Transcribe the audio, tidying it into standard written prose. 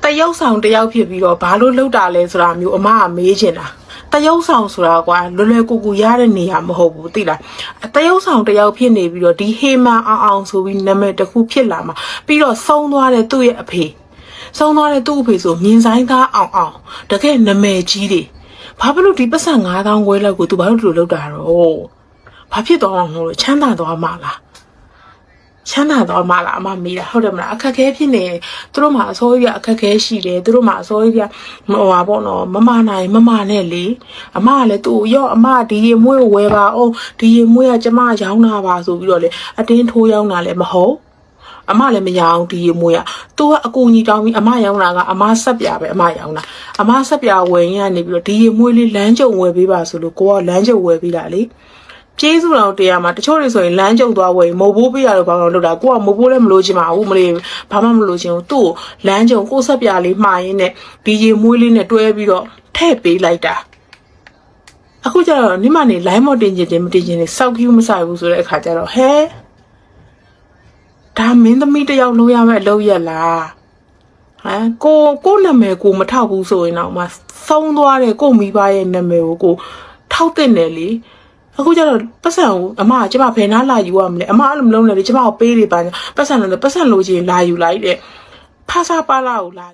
တရုတ်ဆောင်တယောက်ဖြစ်ပြီးတော့ဘာလို့လှုပ်တာလဲဆိုတာမျိုးအမကမေးချင်တာတရုတ်ဆောင်ဆိုတာကွာလွယ်လွယ်ကူကူရတဲ့နေရာမဟုတ်ဘူးသိလားတရုတ်ဆောင်တယောက်ဖြစ်နေပြီးတော့ဒီဟေမန်အောင်ဆိုပြီးနာမည်တစ်ခုဖြစ်လာမှာပြီးတော့ဆုံးသွားတဲ့သူ့ရဲ့အဖေဆုံးသွားတဲ့သူ့အဖေဆိုမြင်ဆိုင်သားအောင်တကယ်နာမည်ကြီးတယ်ဘာဖြစ်လို့ဒီပတ်စံ9000ခွဲလောက်ကို तू ဘာလို့ဒီလိုလုပ်တာတော့ဘာဖြစ်သွားအောင်လို့ချမ်းသာသွားမှာလားချမ်းသာတော့မှလားအမမေးတာဟုတ်တယ်မလားအခက်ခဲဖြစ်နေသူတို့မှာအစိုးရအခက်ခဲရှိတယ်သူတို့မှာအစိုးရဟိုပါပေါ့နော်မမနိုင်မမနဲ့လေအမကလည်းသူ့ရောအမဒီရေမွေးဝယ်ပါအောင်ဒီရေမွေးကကျမရောင်းတာပါဆိုပြီးတော့လေအတင်းထိုးရောင်းတာလည်းမဟုတ်အမလည်းမရောင်းဒီရေမွေးကသူကအကူကြီးတောင်းပြီးအမရောင်းတာကအမဆက်ပြပဲအမရောင်းတာအမဆက်ပြဝယ်ရင်ကနေပြီးတော့ဒီရေမွေးလေးလမ်းကြုံဝယ်ပေးပါဆိုလို့ကိုကလမ်းကြုံဝယ်ပေးတာလေကျေးဇူးတော်တရားမှာတချို့တွေဆိုရင်လမ်းကျုံသွားဝယ်မိုးဘိုးပေးရတော့ဘာလို့လုပ်တာကိုကမိုးဘိုးလည်းမလို့ချင်ပါဘူးမလေးဘာမှမလို့ချင်ဘူးသူ့ကိုလမ်းကျုံကိုဆက်ပြလေးမှားရင်းနဲ့ဒီရေမွေးလေးနဲ့တွဲပြီးတော့ထည့်ပေးလိုက်တာအခုကျတော့နိမနေ line မတင်ချင်မတင်ချင်နေစောက်ကျူးမဆိုင်ဘူးဆိုတဲ့အခါကျတော့ဟဲဒါမင်းသမီးတယောက်လုပ်ရမယ့်အလုပ်ရက်လားဟမ်ကိုနာမည်ကိုမထောက်ဘူးဆိုရင်တော့မှသုံးသွားတဲ့ကိုမိဘရဲ့နာမည်ကိုထောက်တဲ့နယ်လေအခုကျတော့ပတ်စံကိုအမကကျမဘယ်နာလာယူရမလဲအမအဲ့လိုမလုပ်နဲ့လေကျမကိုပေးနေပါပတ်စံလို့ပတ်စံလိုချင်လာယူလိုက်တဲ့ဖာစာပါလာကိုလာ